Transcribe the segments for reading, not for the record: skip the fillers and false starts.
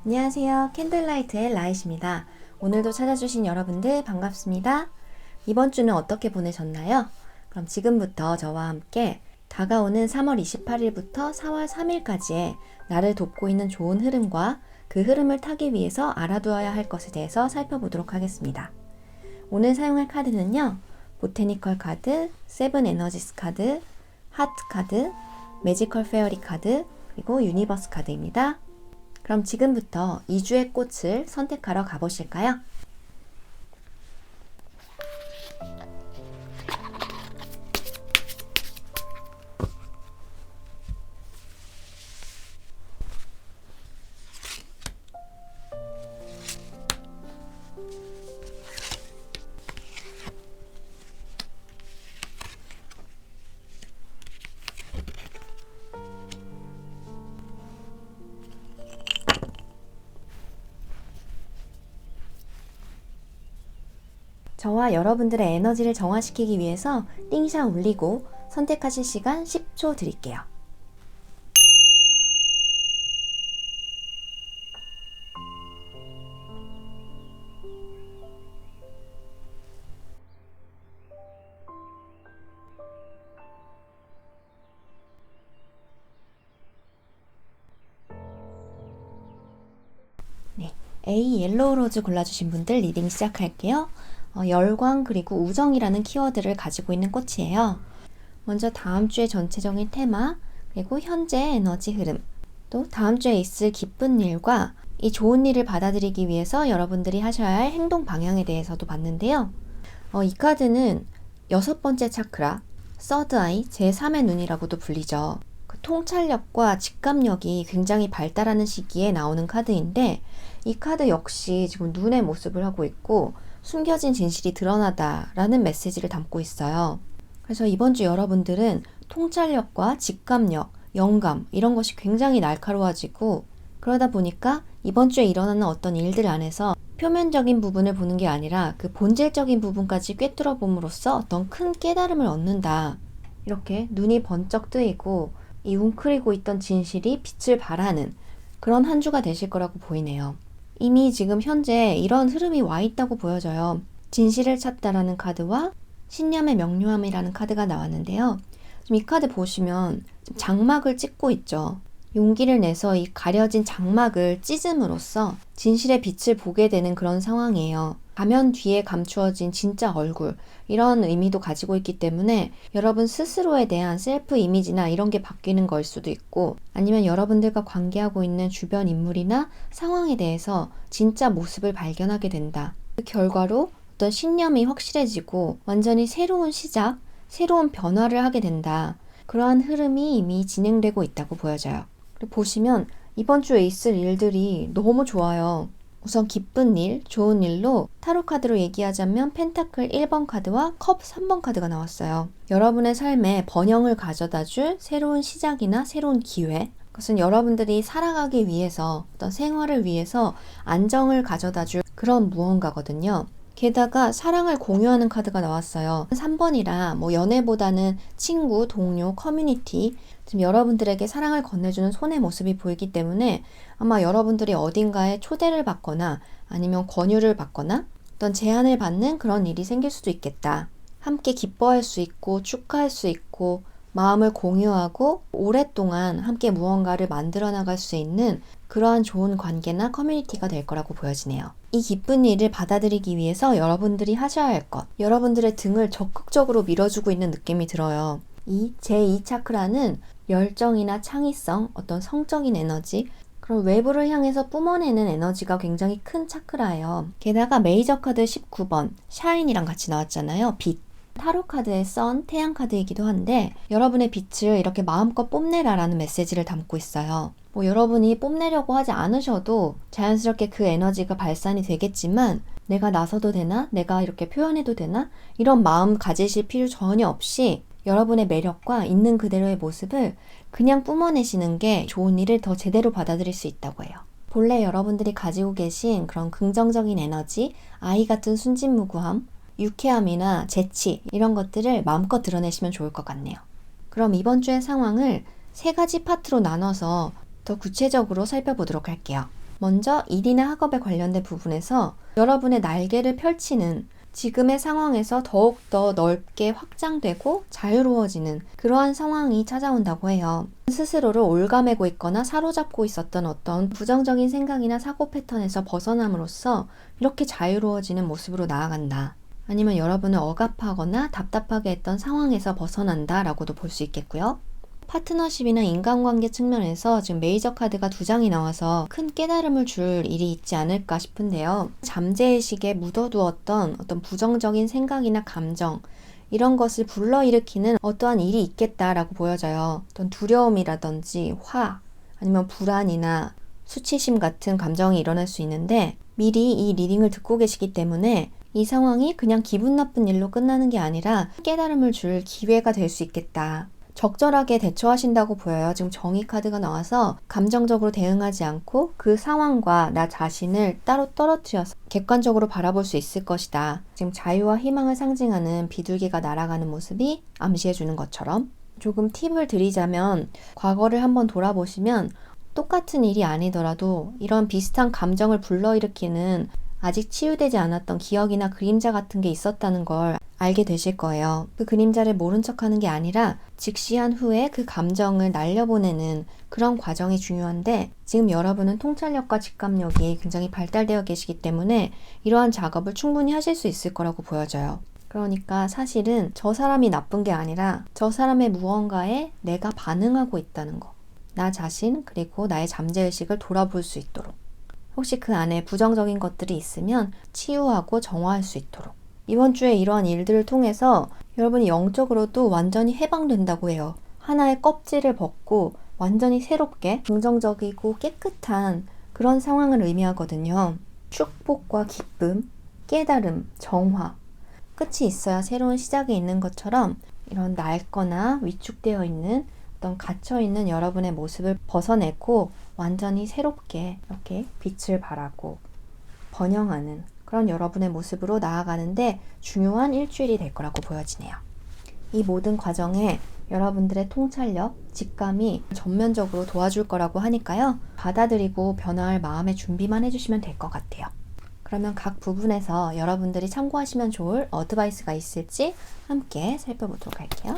안녕하세요. 캔들라이트의 라이트입니다. 오늘도 찾아주신 여러분들 반갑습니다. 이번 주는 어떻게 보내셨나요? 그럼 지금부터 저와 함께 다가오는 3월 28일부터 4월 3일까지의 나를 돕고 있는 좋은 흐름과 그 흐름을 타기 위해서 알아두어야 할 것에 대해서 살펴보도록 하겠습니다. 오늘 사용할 카드는요. 보테니컬 카드, 세븐 에너지스 카드, 하트 카드, 매지컬 페어리 카드, 그리고 유니버스 카드입니다. 그럼 지금부터 2주의 꽃을 선택하러 가보실까요? 저와 여러분들의 에너지를 정화시키기 위해서 띵샷 울리고 선택하실 시간 10초 드릴게요. 네, A 옐로우 로즈 골라주신 분들 리딩 시작할게요. 열광 그리고 우정이라는 키워드를 가지고 있는 꽃이에요. 먼저 다음 주의 전체적인 테마, 그리고 현재 에너지 흐름, 또 다음 주에 있을 기쁜 일과 이 좋은 일을 받아들이기 위해서 여러분들이 하셔야 할 행동 방향에 대해서도 봤는데요. 이 카드는 6번째 차크라, 서드 아이, 제3의 눈이라고도 불리죠. 그 통찰력과 직감력이 굉장히 발달하는 시기에 나오는 카드인데 이 카드 역시 지금 눈의 모습을 하고 있고 숨겨진 진실이 드러나다라는 메시지를 담고 있어요. 그래서 이번 주 여러분들은 통찰력과 직감력, 영감 이런 것이 굉장히 날카로워지고 그러다 보니까 이번 주에 일어나는 어떤 일들 안에서 표면적인 부분을 보는 게 아니라 그 본질적인 부분까지 꿰뚫어 봄으로써 어떤 큰 깨달음을 얻는다. 이렇게 눈이 번쩍 뜨이고 이 웅크리고 있던 진실이 빛을 발하는 그런 한 주가 되실 거라고 보이네요. 이미 지금 현재 이런 흐름이 와 있다고 보여져요. 진실을 찾다라는 카드와 신념의 명료함이라는 카드가 나왔는데요. 지금 이 카드 보시면 장막을 찢고 있죠. 용기를 내서 이 가려진 장막을 찢음으로써 진실의 빛을 보게 되는 그런 상황이에요. 가면 뒤에 감추어진 진짜 얼굴 이런 의미도 가지고 있기 때문에 여러분 스스로에 대한 셀프 이미지나 이런 게 바뀌는 걸 수도 있고 아니면 여러분들과 관계하고 있는 주변 인물이나 상황에 대해서 진짜 모습을 발견하게 된다. 그 결과로 어떤 신념이 확실해지고 완전히 새로운 시작, 새로운 변화를 하게 된다. 그러한 흐름이 이미 진행되고 있다고 보여져요. 그리고 보시면 이번 주에 있을 일들이 너무 좋아요. 우선 기쁜 일, 좋은 일로 타로 카드로 얘기하자면 펜타클 1번 카드와 컵 3번 카드가 나왔어요. 여러분의 삶에 번영을 가져다 줄 새로운 시작이나 새로운 기회, 그것은 여러분들이 살아가기 위해서 어떤 생활을 위해서 안정을 가져다 줄 그런 무언가거든요. 게다가 사랑을 공유하는 카드가 나왔어요. 3번이라 연애보다는 친구, 동료, 커뮤니티 지금 여러분들에게 사랑을 건네주는 손의 모습이 보이기 때문에 아마 여러분들이 어딘가에 초대를 받거나 아니면 권유를 받거나 어떤 제안을 받는 그런 일이 생길 수도 있겠다. 함께 기뻐할 수 있고 축하할 수 있고 마음을 공유하고 오랫동안 함께 무언가를 만들어 나갈 수 있는 그러한 좋은 관계나 커뮤니티가 될 거라고 보여지네요. 이 기쁜 일을 받아들이기 위해서 여러분들이 하셔야 할 것, 여러분들의 등을 적극적으로 밀어주고 있는 느낌이 들어요. 이 제2 차크라는 열정이나 창의성, 어떤 성적인 에너지, 그럼 외부를 향해서 뿜어내는 에너지가 굉장히 큰 차크라예요. 게다가 메이저 카드 19번, 샤인이랑 같이 나왔잖아요. 빛. 타로 카드의 선, 태양 카드이기도 한데 여러분의 빛을 이렇게 마음껏 뽐내라라는 메시지를 담고 있어요. 여러분이 뽐내려고 하지 않으셔도 자연스럽게 그 에너지가 발산이 되겠지만 내가 나서도 되나? 내가 이렇게 표현해도 되나? 이런 마음 가지실 필요 전혀 없이 여러분의 매력과 있는 그대로의 모습을 그냥 뿜어내시는 게 좋은 일을 더 제대로 받아들일 수 있다고 해요. 본래 여러분들이 가지고 계신 그런 긍정적인 에너지, 아이 같은 순진무구함, 유쾌함이나 재치 이런 것들을 마음껏 드러내시면 좋을 것 같네요. 그럼 이번 주의 상황을 3가지 파트로 나눠서 더 구체적으로 살펴보도록 할게요. 먼저 일이나 학업에 관련된 부분에서 여러분의 날개를 펼치는 지금의 상황에서 더욱더 넓게 확장되고 자유로워지는 그러한 상황이 찾아온다고 해요. 스스로를 올가매고 있거나 사로잡고 있었던 어떤 부정적인 생각이나 사고 패턴에서 벗어남으로써 이렇게 자유로워지는 모습으로 나아간다. 아니면 여러분을 억압하거나 답답하게 했던 상황에서 벗어난다 라고도 볼 수 있겠고요. 파트너십이나 인간관계 측면에서 지금 메이저 카드가 2장이 나와서 큰 깨달음을 줄 일이 있지 않을까 싶은데요. 잠재의식에 묻어두었던 어떤 부정적인 생각이나 감정, 이런 것을 불러일으키는 어떠한 일이 있겠다라고 보여져요. 어떤 두려움이라든지 화, 아니면 불안이나 수치심 같은 감정이 일어날 수 있는데 미리 이 리딩을 듣고 계시기 때문에 이 상황이 그냥 기분 나쁜 일로 끝나는 게 아니라 깨달음을 줄 기회가 될 수 있겠다. 적절하게 대처하신다고 보여요. 지금 정의 카드가 나와서 감정적으로 대응하지 않고 그 상황과 나 자신을 따로 떨어뜨려서 객관적으로 바라볼 수 있을 것이다. 지금 자유와 희망을 상징하는 비둘기가 날아가는 모습이 암시해주는 것처럼 조금 팁을 드리자면 과거를 한번 돌아보시면 똑같은 일이 아니더라도 이런 비슷한 감정을 불러일으키는 아직 치유되지 않았던 기억이나 그림자 같은 게 있었다는 걸 알게 되실 거예요. 그 그림자를 모른 척하는 게 아니라 직시한 후에 그 감정을 날려보내는 그런 과정이 중요한데 지금 여러분은 통찰력과 직감력이 굉장히 발달되어 계시기 때문에 이러한 작업을 충분히 하실 수 있을 거라고 보여져요. 그러니까 사실은 저 사람이 나쁜 게 아니라 저 사람의 무언가에 내가 반응하고 있다는 거. 나 자신 그리고 나의 잠재의식을 돌아볼 수 있도록. 혹시 그 안에 부정적인 것들이 있으면 치유하고 정화할 수 있도록. 이번 주에 이러한 일들을 통해서 여러분이 영적으로도 완전히 해방된다고 해요. 하나의 껍질을 벗고 완전히 새롭게 긍정적이고 깨끗한 그런 상황을 의미하거든요. 축복과 기쁨, 깨달음, 정화. 끝이 있어야 새로운 시작이 있는 것처럼 이런 낡거나 위축되어 있는 어떤 갇혀있는 여러분의 모습을 벗어내고 완전히 새롭게 이렇게 빛을 발하고 번영하는 그런 여러분의 모습으로 나아가는데 중요한 일주일이 될 거라고 보여지네요. 이 모든 과정에 여러분들의 통찰력, 직감이 전면적으로 도와줄 거라고 하니까요. 받아들이고 변화할 마음의 준비만 해주시면 될 것 같아요. 그러면 각 부분에서 여러분들이 참고하시면 좋을 어드바이스가 있을지 함께 살펴보도록 할게요.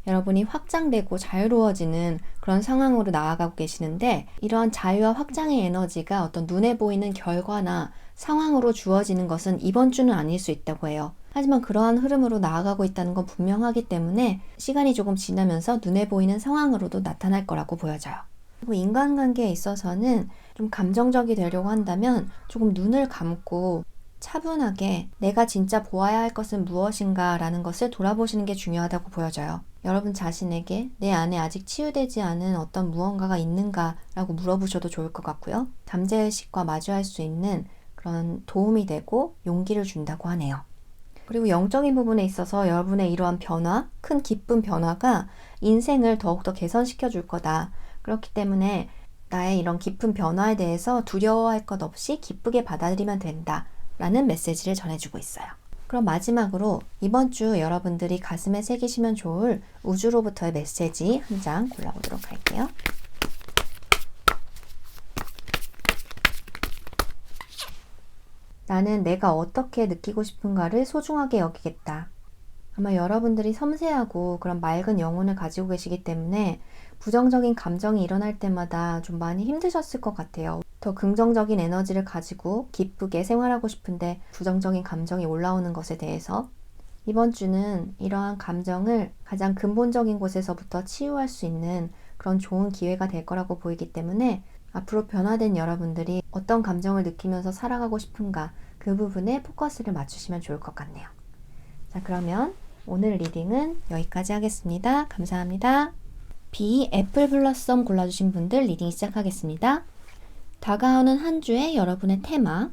여러분이 확장되고 자유로워지는 그런 상황으로 나아가고 계시는데 이러한 자유와 확장의 에너지가 어떤 눈에 보이는 결과나 상황으로 주어지는 것은 이번 주는 아닐 수 있다고 해요. 하지만 그러한 흐름으로 나아가고 있다는 건 분명하기 때문에 시간이 조금 지나면서 눈에 보이는 상황으로도 나타날 거라고 보여져요. 그리고 인간관계에 있어서는 좀 감정적이 되려고 한다면 조금 눈을 감고 차분하게 내가 진짜 보아야 할 것은 무엇인가 라는 것을 돌아보시는 게 중요하다고 보여져요. 여러분 자신에게 내 안에 아직 치유되지 않은 어떤 무언가가 있는가 라고 물어보셔도 좋을 것 같고요. 잠재의식과 마주할 수 있는 그런 도움이 되고 용기를 준다고 하네요. 그리고 영적인 부분에 있어서 여러분의 이러한 변화, 큰 기쁜 변화가 인생을 더욱더 개선시켜 줄 거다. 그렇기 때문에 나의 이런 깊은 변화에 대해서 두려워할 것 없이 기쁘게 받아들이면 된다. 라는 메시지를 전해주고 있어요. 그럼 마지막으로 이번 주 여러분들이 가슴에 새기시면 좋을 우주로부터의 메시지 한 장 골라보도록 할게요. 나는 내가 어떻게 느끼고 싶은가를 소중하게 여기겠다. 아마 여러분들이 섬세하고 그런 맑은 영혼을 가지고 계시기 때문에 부정적인 감정이 일어날 때마다 좀 많이 힘드셨을 것 같아요. 더 긍정적인 에너지를 가지고 기쁘게 생활하고 싶은데 부정적인 감정이 올라오는 것에 대해서 이번 주는 이러한 감정을 가장 근본적인 곳에서부터 치유할 수 있는 그런 좋은 기회가 될 거라고 보이기 때문에 앞으로 변화된 여러분들이 어떤 감정을 느끼면서 살아가고 싶은가 그 부분에 포커스를 맞추시면 좋을 것 같네요. 자, 그러면 오늘 리딩은 여기까지 하겠습니다. 감사합니다. B 애플 블러썸 골라주신 분들 리딩 시작하겠습니다. 다가오는 한 주의 여러분의 테마,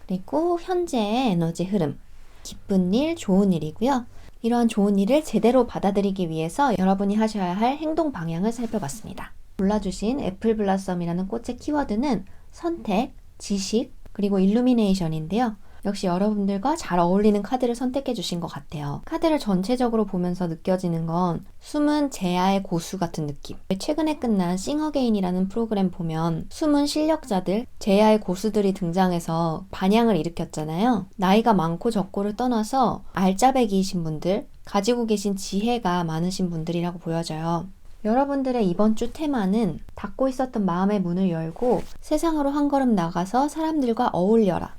그리고 현재의 에너지 흐름, 기쁜 일, 좋은 일이고요. 이러한 좋은 일을 제대로 받아들이기 위해서 여러분이 하셔야 할 행동 방향을 살펴봤습니다. 골라주신 애플 블러썸이라는 꽃의 키워드는 선택, 지식, 그리고 일루미네이션인데요. 역시 여러분들과 잘 어울리는 카드를 선택해 주신 것 같아요. 카드를 전체적으로 보면서 느껴지는 건 숨은 제야의 고수 같은 느낌. 최근에 끝난 싱어게인이라는 프로그램 보면 숨은 실력자들, 제야의 고수들이 등장해서 반향을 일으켰잖아요. 나이가 많고 적고를 떠나서 알짜배기이신 분들, 가지고 계신 지혜가 많으신 분들이라고 보여져요. 여러분들의 이번 주 테마는 닫고 있었던 마음의 문을 열고 세상으로 한 걸음 나가서 사람들과 어울려라.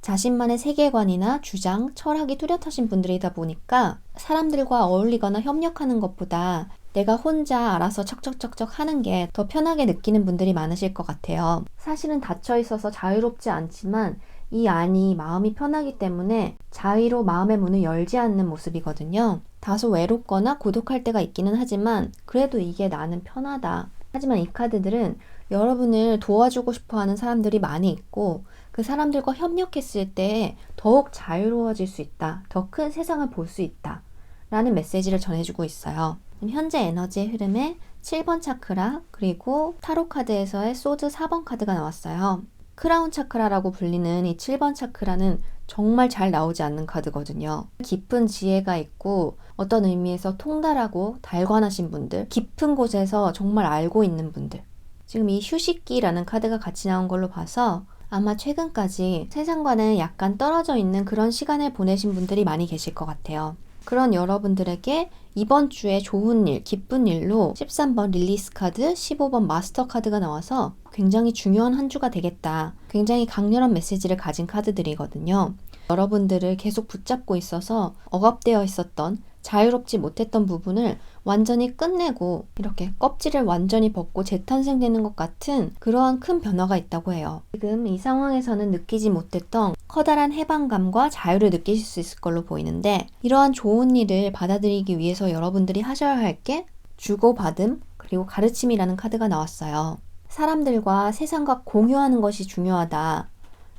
자신만의 세계관이나 주장, 철학이 뚜렷하신 분들이다 보니까 사람들과 어울리거나 협력하는 것보다 내가 혼자 알아서 척척척척 하는 게 더 편하게 느끼는 분들이 많으실 것 같아요. 사실은 닫혀 있어서 자유롭지 않지만 이 안이 마음이 편하기 때문에 자의로 마음의 문을 열지 않는 모습이거든요. 다소 외롭거나 고독할 때가 있기는 하지만 그래도 이게 나는 편하다. 하지만 이 카드들은 여러분을 도와주고 싶어하는 사람들이 많이 있고 그 사람들과 협력했을 때 더욱 자유로워질 수 있다. 더 큰 세상을 볼 수 있다. 라는 메시지를 전해주고 있어요. 현재 에너지의 흐름에 7번 차크라 그리고 타로 카드에서의 소드 4번 카드가 나왔어요. 크라운 차크라라고 불리는 이 7번 차크라는 정말 잘 나오지 않는 카드거든요. 깊은 지혜가 있고 어떤 의미에서 통달하고 달관하신 분들, 깊은 곳에서 정말 알고 있는 분들. 지금 이 휴식기라는 카드가 같이 나온 걸로 봐서 아마 최근까지 세상과는 약간 떨어져 있는 그런 시간을 보내신 분들이 많이 계실 것 같아요. 그런 여러분들에게 이번 주에 좋은 일, 기쁜 일로 13번 릴리스 카드, 15번 마스터 카드가 나와서 굉장히 중요한 한 주가 되겠다. 굉장히 강렬한 메시지를 가진 카드들이거든요. 여러분들을 계속 붙잡고 있어서 억압되어 있었던 자유롭지 못했던 부분을 완전히 끝내고 이렇게 껍질을 완전히 벗고 재탄생되는 것 같은 그러한 큰 변화가 있다고 해요. 지금 이 상황에서는 느끼지 못했던 커다란 해방감과 자유를 느끼실 수 있을 걸로 보이는데 이러한 좋은 일을 받아들이기 위해서 여러분들이 하셔야 할 게 주고받음 그리고 가르침이라는 카드가 나왔어요. 사람들과 세상과 공유하는 것이 중요하다.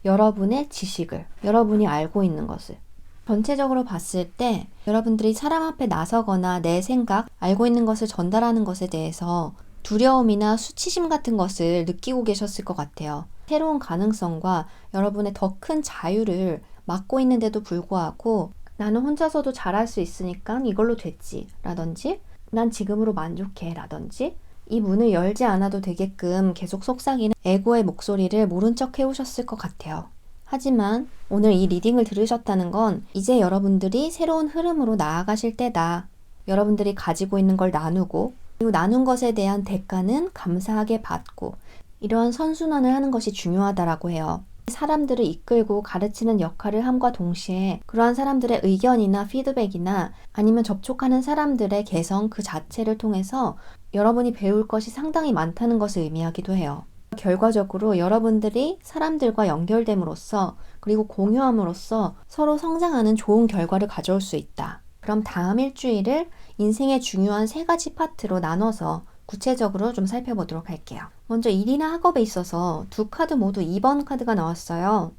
여러분의 지식을, 여러분이 알고 있는 것을 전체적으로 봤을 때 여러분들이 사람 앞에 나서거나 내 생각, 알고 있는 것을 전달하는 것에 대해서 두려움이나 수치심 같은 것을 느끼고 계셨을 것 같아요. 새로운 가능성과 여러분의 더 큰 자유를 막고 있는데도 불구하고 나는 혼자서도 잘할 수 있으니까 이걸로 됐지 라든지 난 지금으로 만족해 라든지 이 문을 열지 않아도 되게끔 계속 속삭이는 에고의 목소리를 모른 척 해오셨을 것 같아요. 하지만 오늘 이 리딩을 들으셨다는 건 이제 여러분들이 새로운 흐름으로 나아가실 때다. 여러분들이 가지고 있는 걸 나누고 그리고 나눈 것에 대한 대가는 감사하게 받고 이러한 선순환을 하는 것이 중요하다라고 해요. 사람들을 이끌고 가르치는 역할을 함과 동시에 그러한 사람들의 의견이나 피드백이나 아니면 접촉하는 사람들의 개성 그 자체를 통해서 여러분이 배울 것이 상당히 많다는 것을 의미하기도 해요. 결과적으로 여러분들이 사람들과 연결됨으로써 그리고 공유함으로써 서로 성장하는 좋은 결과를 가져올 수 있다. 그럼 다음 일주일을 인생의 중요한 3가지 파트로 나눠서 구체적으로 좀 살펴보도록 할게요. 먼저 일이나 학업에 있어서 두 카드 모두 2번 카드가 나왔어요.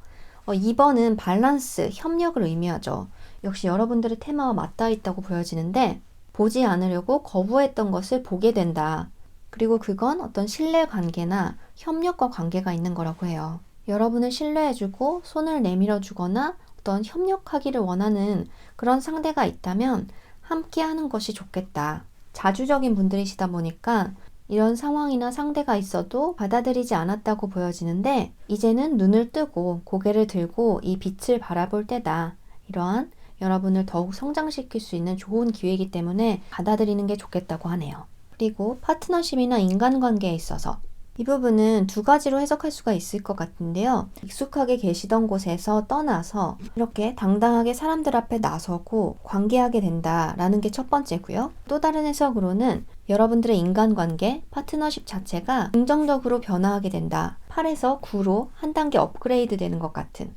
2번은 밸런스, 협력을 의미하죠. 역시 여러분들의 테마와 맞닿아 있다고 보여지는데 보지 않으려고 거부했던 것을 보게 된다. 그리고 그건 어떤 신뢰 관계나 협력과 관계가 있는 거라고 해요. 여러분을 신뢰해주고 손을 내밀어주거나 어떤 협력하기를 원하는 그런 상대가 있다면 함께 하는 것이 좋겠다. 자주적인 분들이시다 보니까 이런 상황이나 상대가 있어도 받아들이지 않았다고 보여지는데 이제는 눈을 뜨고 고개를 들고 이 빛을 바라볼 때다. 이러한 여러분을 더욱 성장시킬 수 있는 좋은 기회이기 때문에 받아들이는 게 좋겠다고 하네요. 그리고 파트너십이나 인간관계에 있어서 이 부분은 2가지로 해석할 수가 있을 것 같은데요. 익숙하게 계시던 곳에서 떠나서 이렇게 당당하게 사람들 앞에 나서고 관계하게 된다라는 게 첫 번째고요. 또 다른 해석으로는 여러분들의 인간관계, 파트너십 자체가 긍정적으로 변화하게 된다. 8에서 9로 한 단계 업그레이드 되는 것 같은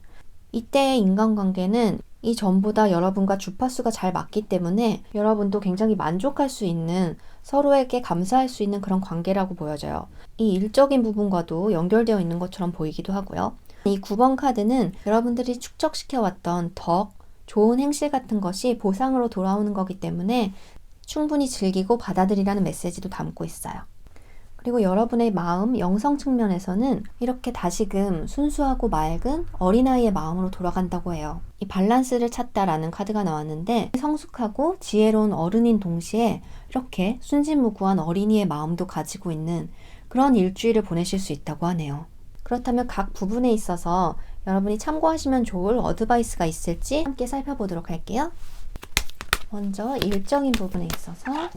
이때의 인간관계는 이전보다 여러분과 주파수가 잘 맞기 때문에 여러분도 굉장히 만족할 수 있는 서로에게 감사할 수 있는 그런 관계라고 보여져요. 이 일적인 부분과도 연결되어 있는 것처럼 보이기도 하고요. 이 9번 카드는 여러분들이 축적시켜왔던 덕, 좋은 행실 같은 것이 보상으로 돌아오는 거기 때문에 충분히 즐기고 받아들이라는 메시지도 담고 있어요. 그리고 여러분의 마음, 영성 측면에서는 이렇게 다시금 순수하고 맑은 어린아이의 마음으로 돌아간다고 해요. 이 밸런스를 찾다라는 카드가 나왔는데 성숙하고 지혜로운 어른인 동시에 이렇게 순진무구한 어린이의 마음도 가지고 있는 그런 일주일을 보내실 수 있다고 하네요. 그렇다면 각 부분에 있어서 여러분이 참고하시면 좋을 어드바이스가 있을지 함께 살펴보도록 할게요. 먼저 일적인 부분에 있어서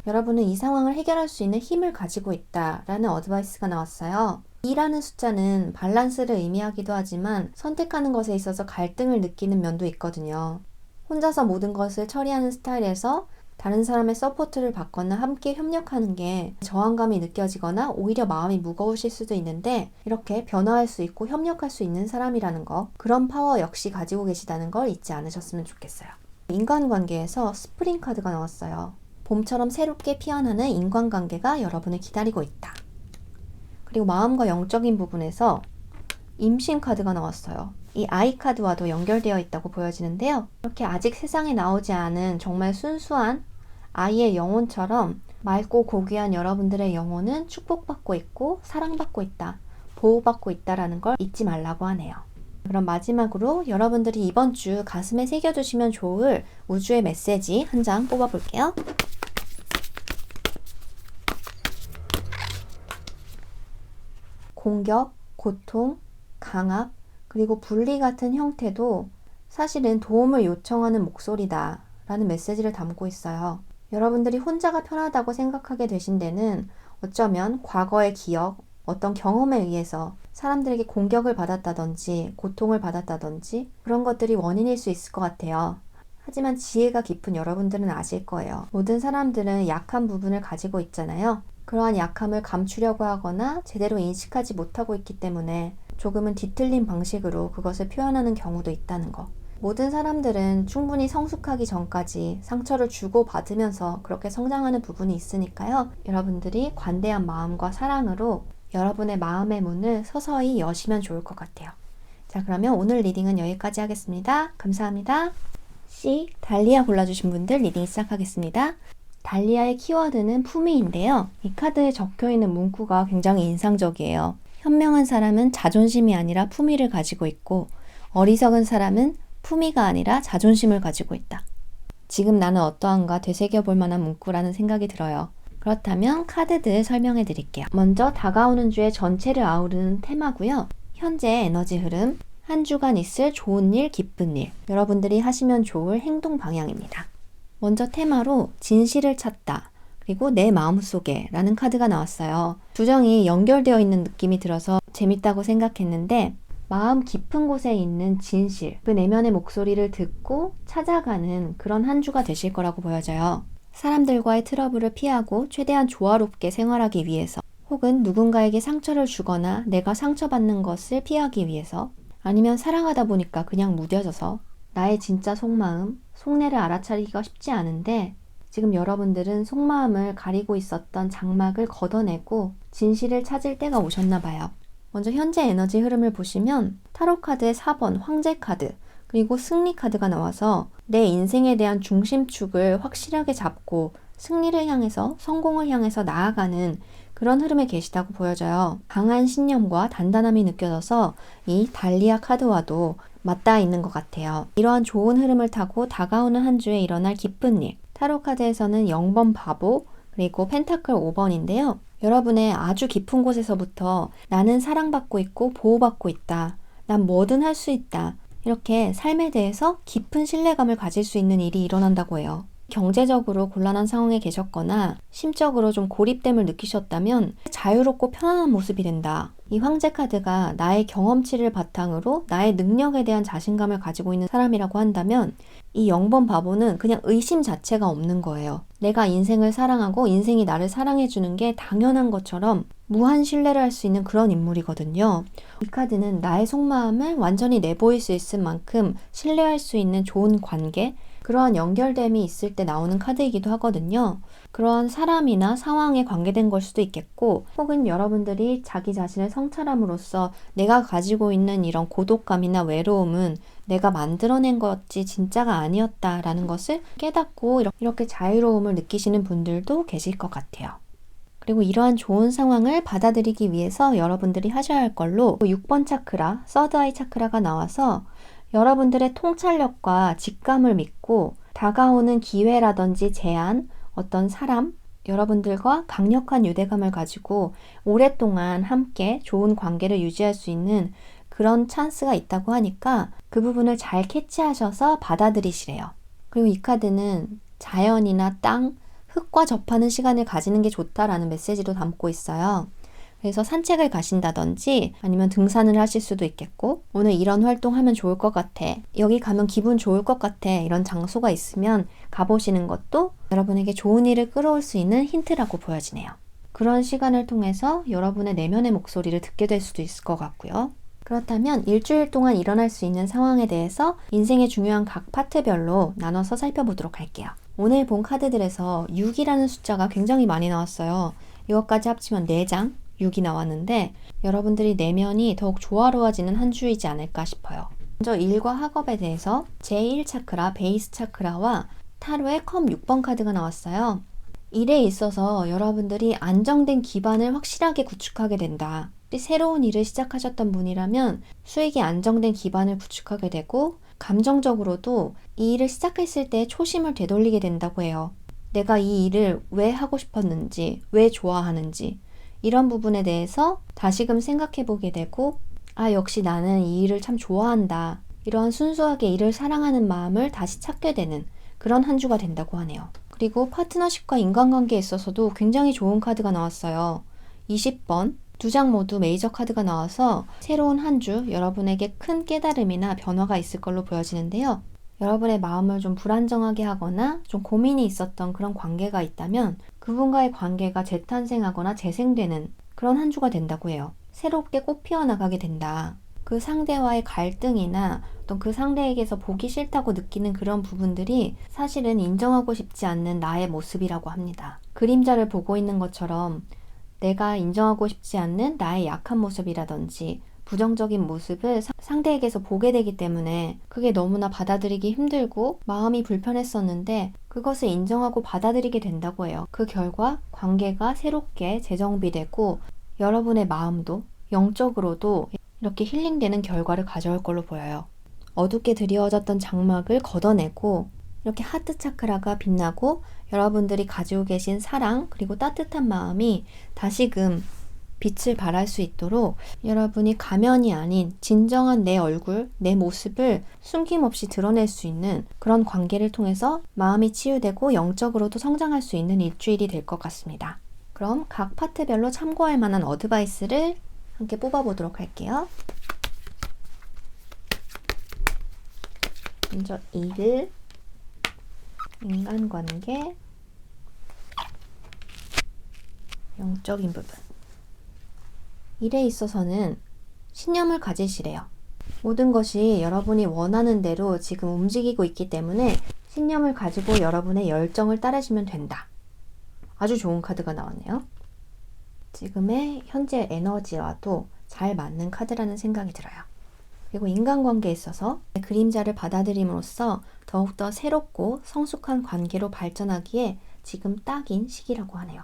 여러분은 이 상황을 해결할 수 있는 힘을 가지고 있다라는 어드바이스가 나왔어요. 2라는 숫자는 밸런스를 의미하기도 하지만 선택하는 것에 있어서 갈등을 느끼는 면도 있거든요. 혼자서 모든 것을 처리하는 스타일에서 다른 사람의 서포트를 받거나 함께 협력하는 게 저항감이 느껴지거나 오히려 마음이 무거우실 수도 있는데 이렇게 변화할 수 있고 협력할 수 있는 사람이라는 거, 그런 파워 역시 가지고 계시다는 걸 잊지 않으셨으면 좋겠어요. 인간관계에서 스프링 카드가 나왔어요. 봄처럼 새롭게 피어나는 인간관계가 여러분을 기다리고 있다. 그리고 마음과 영적인 부분에서 임신 카드가 나왔어요. 이 아이 카드와도 연결되어 있다고 보여지는데요. 이렇게 아직 세상에 나오지 않은 정말 순수한 아이의 영혼처럼 맑고 고귀한 여러분들의 영혼은 축복받고 있고 사랑받고 있다, 보호받고 있다라는 걸 잊지 말라고 하네요. 그럼 마지막으로 여러분들이 이번 주 가슴에 새겨두시면 좋을 우주의 메시지 한 장 뽑아볼게요. 공격, 고통, 강압, 그리고 분리 같은 형태도 사실은 도움을 요청하는 목소리다 라는 메시지를 담고 있어요. 여러분들이 혼자가 편하다고 생각하게 되신 데는 어쩌면 과거의 기억, 어떤 경험에 의해서 사람들에게 공격을 받았다든지 고통을 받았다든지 그런 것들이 원인일 수 있을 것 같아요. 하지만 지혜가 깊은 여러분들은 아실 거예요. 모든 사람들은 약한 부분을 가지고 있잖아요. 그러한 약함을 감추려고 하거나 제대로 인식하지 못하고 있기 때문에 조금은 뒤틀린 방식으로 그것을 표현하는 경우도 있다는 거. 모든 사람들은 충분히 성숙하기 전까지 상처를 주고 받으면서 그렇게 성장하는 부분이 있으니까요. 여러분들이 관대한 마음과 사랑으로 여러분의 마음의 문을 서서히 여시면 좋을 것 같아요. 자, 그러면 오늘 리딩은 여기까지 하겠습니다. 감사합니다. C, 달리아 골라주신 분들 리딩 시작하겠습니다. 달리아의 키워드는 품위인데요. 이 카드에 적혀있는 문구가 굉장히 인상적이에요. 현명한 사람은 자존심이 아니라 품위를 가지고 있고 어리석은 사람은 품위가 아니라 자존심을 가지고 있다. 지금 나는 어떠한가 되새겨볼 만한 문구라는 생각이 들어요. 그렇다면 카드들 설명해 드릴게요. 먼저 다가오는 주의 전체를 아우르는 테마고요. 현재 에너지 흐름, 한 주간 있을 좋은 일, 기쁜 일, 여러분들이 하시면 좋을 행동 방향입니다. 먼저 테마로 진실을 찾다, 그리고 내 마음속에 라는 카드가 나왔어요. 주정이 연결되어 있는 느낌이 들어서 재밌다고 생각했는데 마음 깊은 곳에 있는 진실, 그 내면의 목소리를 듣고 찾아가는 그런 한 주가 되실 거라고 보여져요. 사람들과의 트러블을 피하고 최대한 조화롭게 생활하기 위해서, 혹은 누군가에게 상처를 주거나 내가 상처받는 것을 피하기 위해서, 아니면 사랑하다 보니까 그냥 무뎌져서 나의 진짜 속마음, 속내를 알아차리기가 쉽지 않은데 지금 여러분들은 속마음을 가리고 있었던 장막을 걷어내고 진실을 찾을 때가 오셨나 봐요. 먼저 현재 에너지 흐름을 보시면 타로 카드의 4번 황제 카드, 그리고 승리 카드가 나와서 내 인생에 대한 중심축을 확실하게 잡고 승리를 향해서, 성공을 향해서 나아가는 그런 흐름에 계시다고 보여져요. 강한 신념과 단단함이 느껴져서 이 달리아 카드와도 맞닿아 있는 것 같아요. 이러한 좋은 흐름을 타고 다가오는 한 주에 일어날 기쁜 일, 타로 카드에서는 0번 바보, 그리고 펜타클 5번인데요. 여러분의 아주 깊은 곳에서부터 나는 사랑받고 있고 보호받고 있다, 난 뭐든 할 수 있다, 이렇게 삶에 대해서 깊은 신뢰감을 가질 수 있는 일이 일어난다고 해요. 경제적으로 곤란한 상황에 계셨거나 심적으로 좀 고립됨을 느끼셨다면 자유롭고 편안한 모습이 된다. 이 황제 카드가 나의 경험치를 바탕으로 나의 능력에 대한 자신감을 가지고 있는 사람이라고 한다면 이 0번 바보는 그냥 의심 자체가 없는 거예요. 내가 인생을 사랑하고 인생이 나를 사랑해주는 게 당연한 것처럼 무한 신뢰를 할 수 있는 그런 인물이거든요. 이 카드는 나의 속마음을 완전히 내보일 수 있을 만큼 신뢰할 수 있는 좋은 관계, 그러한 연결됨이 있을 때 나오는 카드이기도 하거든요. 그러한 사람이나 상황에 관계된 걸 수도 있겠고, 혹은 여러분들이 자기 자신을 성찰함으로써 내가 가지고 있는 이런 고독감이나 외로움은 내가 만들어낸 것이 진짜가 아니었다라는 것을 깨닫고 이렇게 자유로움을 느끼시는 분들도 계실 것 같아요. 그리고 이러한 좋은 상황을 받아들이기 위해서 여러분들이 하셔야 할 걸로 6번 차크라, 서드 아이 차크라가 나와서 여러분들의 통찰력과 직감을 믿고 다가오는 기회라든지 제안, 어떤 사람, 여러분들과 강력한 유대감을 가지고 오랫동안 함께 좋은 관계를 유지할 수 있는 그런 찬스가 있다고 하니까 그 부분을 잘 캐치하셔서 받아들이시래요. 그리고 이 카드는 자연이나 땅, 흙과 접하는 시간을 가지는 게 좋다라는 메시지도 담고 있어요. 그래서 산책을 가신다든지 아니면 등산을 하실 수도 있겠고, 오늘 이런 활동하면 좋을 것 같아, 여기 가면 기분 좋을 것 같아, 이런 장소가 있으면 가보시는 것도 여러분에게 좋은 일을 끌어올 수 있는 힌트라고 보여지네요. 그런 시간을 통해서 여러분의 내면의 목소리를 듣게 될 수도 있을 것 같고요. 그렇다면 일주일 동안 일어날 수 있는 상황에 대해서 인생의 중요한 각 파트별로 나눠서 살펴보도록 할게요. 오늘 본 카드들에서 6이라는 숫자가 굉장히 많이 나왔어요. 이것까지 합치면 4장, 6이 나왔는데 여러분들이 내면이 더욱 조화로워지는 한 주이지 않을까 싶어요. 먼저 일과 학업에 대해서 제1 차크라, 베이스 차크라와 타로의 컵 6번 카드가 나왔어요. 일에 있어서 여러분들이 안정된 기반을 확실하게 구축하게 된다. 새로운 일을 시작하셨던 분이라면 수익이 안정된 기반을 구축하게 되고, 감정적으로도 이 일을 시작했을 때 초심을 되돌리게 된다고 해요. 내가 이 일을 왜 하고 싶었는지, 왜 좋아하는지, 이런 부분에 대해서 다시금 생각해 보게 되고, 아, 역시 나는 이 일을 참 좋아한다, 이러한 순수하게 일을 사랑하는 마음을 다시 찾게 되는 그런 한 주가 된다고 하네요. 그리고 파트너십과 인간관계에 있어서도 굉장히 좋은 카드가 나왔어요. 20번, 두 장 모두 메이저 카드가 나와서 새로운 한 주 여러분에게 큰 깨달음이나 변화가 있을 걸로 보여지는데요. 여러분의 마음을 좀 불안정하게 하거나 좀 고민이 있었던 그런 관계가 있다면 그분과의 관계가 재탄생하거나 재생되는 그런 한 주가 된다고 해요. 새롭게 꽃 피어나가게 된다. 그 상대와의 갈등이나 어떤 그 상대에게서 보기 싫다고 느끼는 그런 부분들이 사실은 인정하고 싶지 않는 나의 모습이라고 합니다. 그림자를 보고 있는 것처럼 내가 인정하고 싶지 않는 나의 약한 모습이라든지 부정적인 모습을 상대에게서 보게 되기 때문에 그게 너무나 받아들이기 힘들고 마음이 불편했었는데 그것을 인정하고 받아들이게 된다고 해요. 그 결과 관계가 새롭게 재정비되고 여러분의 마음도 영적으로도 이렇게 힐링되는 결과를 가져올 걸로 보여요. 어둡게 드리워졌던 장막을 걷어내고 이렇게 하트 차크라가 빛나고 여러분들이 가지고 계신 사랑 그리고 따뜻한 마음이 다시금 빛을 발할 수 있도록 여러분이 가면이 아닌 진정한 내 얼굴, 내 모습을 숨김없이 드러낼 수 있는 그런 관계를 통해서 마음이 치유되고 영적으로도 성장할 수 있는 일주일이 될 것 같습니다. 그럼 각 파트별로 참고할 만한 어드바이스를 함께 뽑아보도록 할게요. 먼저 일, 인간관계, 영적인 부분. 일에 있어서는 신념을 가지시래요. 모든 것이 여러분이 원하는 대로 지금 움직이고 있기 때문에 신념을 가지고 여러분의 열정을 따르시면 된다. 아주 좋은 카드가 나왔네요. 지금의 현재 에너지와도 잘 맞는 카드라는 생각이 들어요. 그리고 인간관계에 있어서 그림자를 받아들임으로써 더욱더 새롭고 성숙한 관계로 발전하기에 지금 딱인 시기라고 하네요.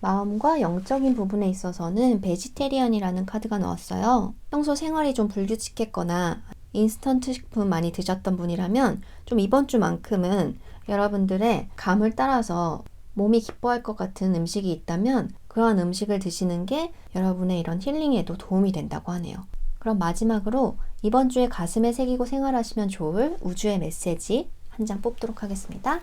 마음과 영적인 부분에 있어서는 베지테리언이라는 카드가 나왔어요. 평소 생활이 좀 불규칙했거나 인스턴트 식품 많이 드셨던 분이라면 좀 이번 주만큼은 여러분들의 감을 따라서 몸이 기뻐할 것 같은 음식이 있다면 그러한 음식을 드시는 게 여러분의 이런 힐링에도 도움이 된다고 하네요. 그럼 마지막으로 이번 주에 가슴에 새기고 생활하시면 좋을 우주의 메시지 한 장 뽑도록 하겠습니다.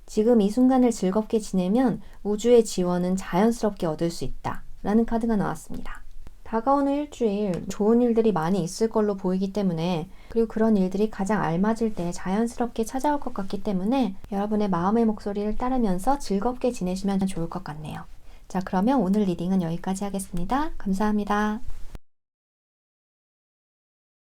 지금 이 순간을 즐겁게 지내면 우주의 지원은 자연스럽게 얻을 수 있다 라는 카드가 나왔습니다. 다가오는 일주일 좋은 일들이 많이 있을 걸로 보이기 때문에, 그리고 그런 일들이 가장 알맞을 때 자연스럽게 찾아올 것 같기 때문에 여러분의 마음의 목소리를 따르면서 즐겁게 지내시면 좋을 것 같네요. 자, 그러면 오늘 리딩은 여기까지 하겠습니다. 감사합니다.